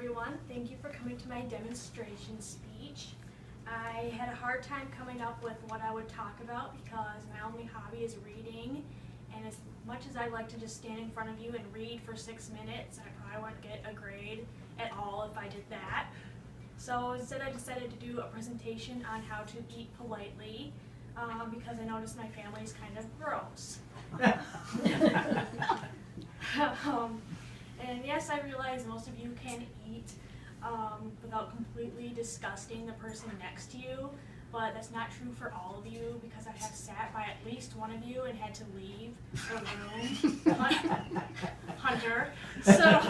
everyone. Thank you for coming to my demonstration speech. I had a hard time coming up with what I would talk about because my only hobby is reading, and as much as I like to just stand in front of you and read for 6 minutes, I probably wouldn't get a grade at all if I did that. So instead I decided to do a presentation on how to eat politely because I noticed my family is kind of gross. And yes, I realize most of you can eat without completely disgusting the person next to you, but that's not true for all of you because I have sat by at least one of you and had to leave the room. Hunter. So,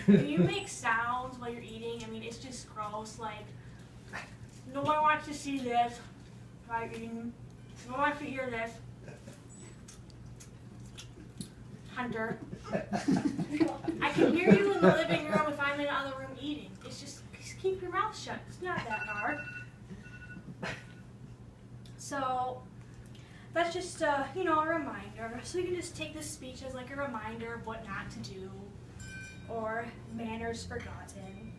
when you make sounds while you're eating, I mean, it's just gross. Like, no one wants to see this while eating. No one wants to hear this. Hunter. I can hear you in the living room if I'm in the other room eating. It's just keep your mouth shut. It's not that hard. So that's just a reminder. So you can just take this speech as like a reminder of what not to do or manners forgotten.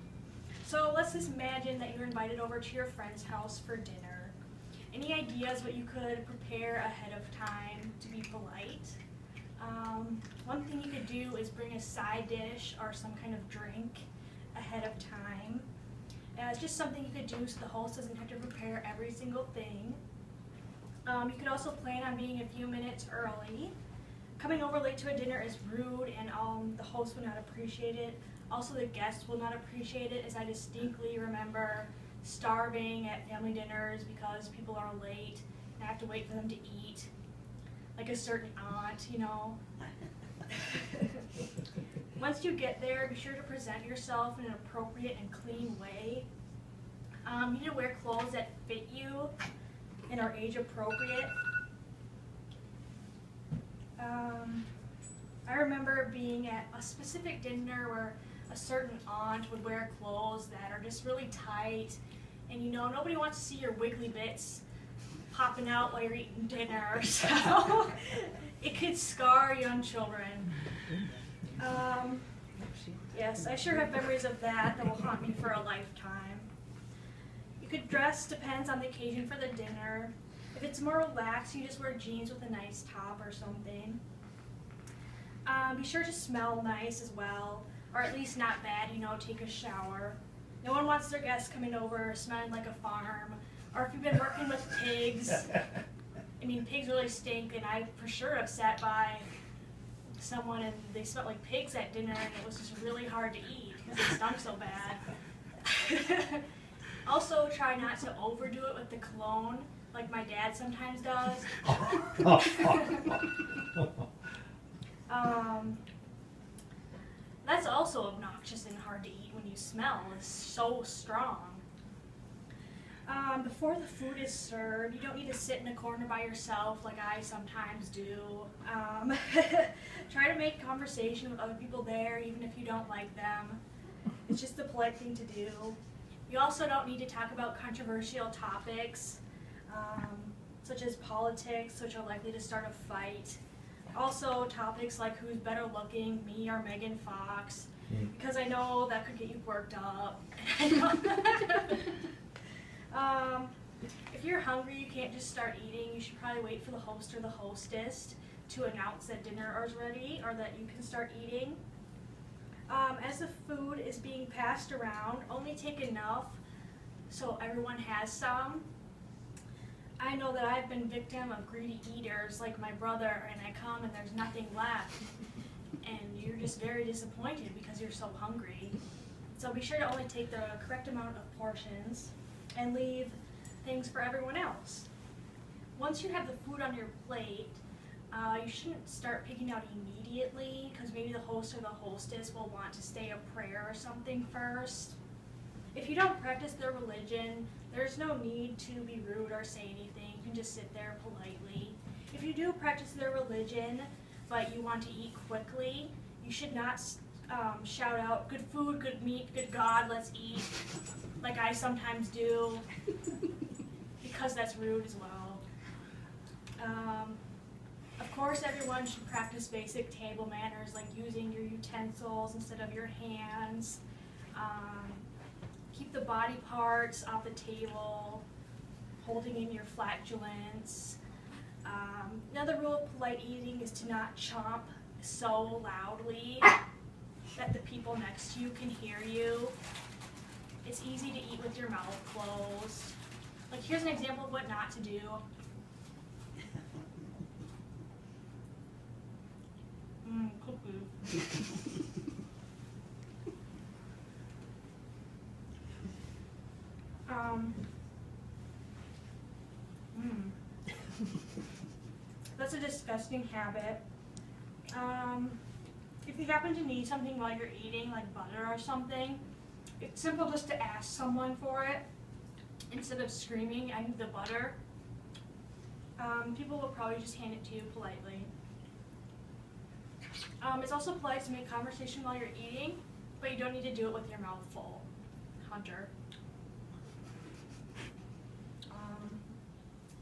So let's just imagine that you're invited over to your friend's house for dinner. Any ideas what you could prepare ahead of time to be polite? One thing you could do is bring a side dish or some kind of drink ahead of time. It's just something you could do so the host doesn't have to prepare every single thing. You could also plan on being a few minutes early. Coming over late to a dinner is rude and the host will not appreciate it. Also the guests will not appreciate it, as I distinctly remember starving at family dinners because people are late and I have to wait for them to eat. Like a certain aunt, you know. Once you get there, be sure to present yourself in an appropriate and clean way. You need to wear clothes that fit you and are age appropriate. I remember being at a specific dinner where a certain aunt would wear clothes that are just really tight, and you know, nobody wants to see your wiggly bits popping out while you're eating dinner, so it could scar young children. Yes, I sure have memories of that will haunt me for a lifetime. You could dress, depends on the occasion for the dinner. If it's more relaxed, you just wear jeans with a nice top or something. Be sure to smell nice as well, or at least not bad, you know, take a shower. No one wants their guests coming over smelling like a farm. Or if you've been working with pigs, I mean, pigs really stink, and I for sure have sat by someone and they smelled like pigs at dinner, and it was just really hard to eat because it stunk so bad. Also, try not to overdo it with the cologne, like my dad sometimes does. That's also obnoxious and hard to eat when you smell. It's so strong. Before the food is served, you don't need to sit in a corner by yourself like I sometimes do. Try to make conversation with other people there, even if you don't like them. It's just the polite thing to do. You also don't need to talk about controversial topics, such as politics, which are likely to start a fight. Also, topics like who's better looking, me or Megan Fox, because I know that could get you worked up. If you're hungry, you can't just start eating. You should probably wait for the host or the hostess to announce that dinner is ready or that you can start eating. As the food is being passed around, only take enough so everyone has some. I know that I've been victim of greedy eaters like my brother, and I come and there's nothing left. And you're just very disappointed because you're so hungry. So be sure to only take the correct amount of portions and leave things for everyone else. Once you have the food on your plate, you shouldn't start picking out immediately because maybe the host or the hostess will want to say a prayer or something first. If you don't practice their religion, there's no need to be rude or say anything. You can just sit there politely. If you do practice their religion, but you want to eat quickly, you should not shout out, good food, good meat, good God, let's eat, like I sometimes do, because that's rude as well. Of course, everyone should practice basic table manners, like using your utensils instead of your hands. Keep the body parts off the table, holding in your flatulence. Another rule of polite eating is to not chomp so loudly that the people next to you can hear you. It's easy to eat with your mouth closed. Like, here's an example of what not to do. Cuckoo. That's a disgusting habit. If you happen to need something while you're eating, like butter or something, it's simple just to ask someone for it instead of screaming, "I need the butter." People will probably just hand it to you politely. It's also polite to make conversation while you're eating, but you don't need to do it with your mouth full. Hunter.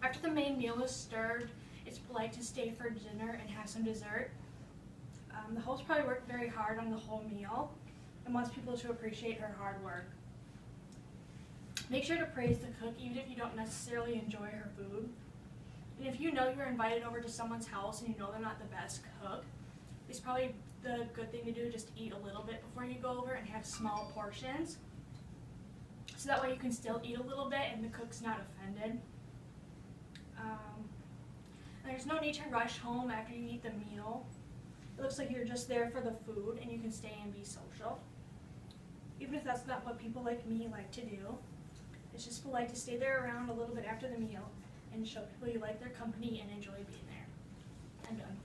After the main meal is served, it's polite to stay for dinner and have some dessert. The host probably worked very hard on the whole meal and wants people to appreciate her hard work. Make sure to praise the cook even if you don't necessarily enjoy her food. And if you know you're invited over to someone's house and you know they're not the best cook, it's probably the good thing to do, just eat a little bit before you go over and have small portions. So that way you can still eat a little bit and the cook's not offended. There's no need to rush home after you eat the meal. It looks like you're just there for the food and you can stay and be social. Even if that's not what people like me like to do, it's just polite to stay there around a little bit after the meal and show people you like their company and enjoy being there. I'm done.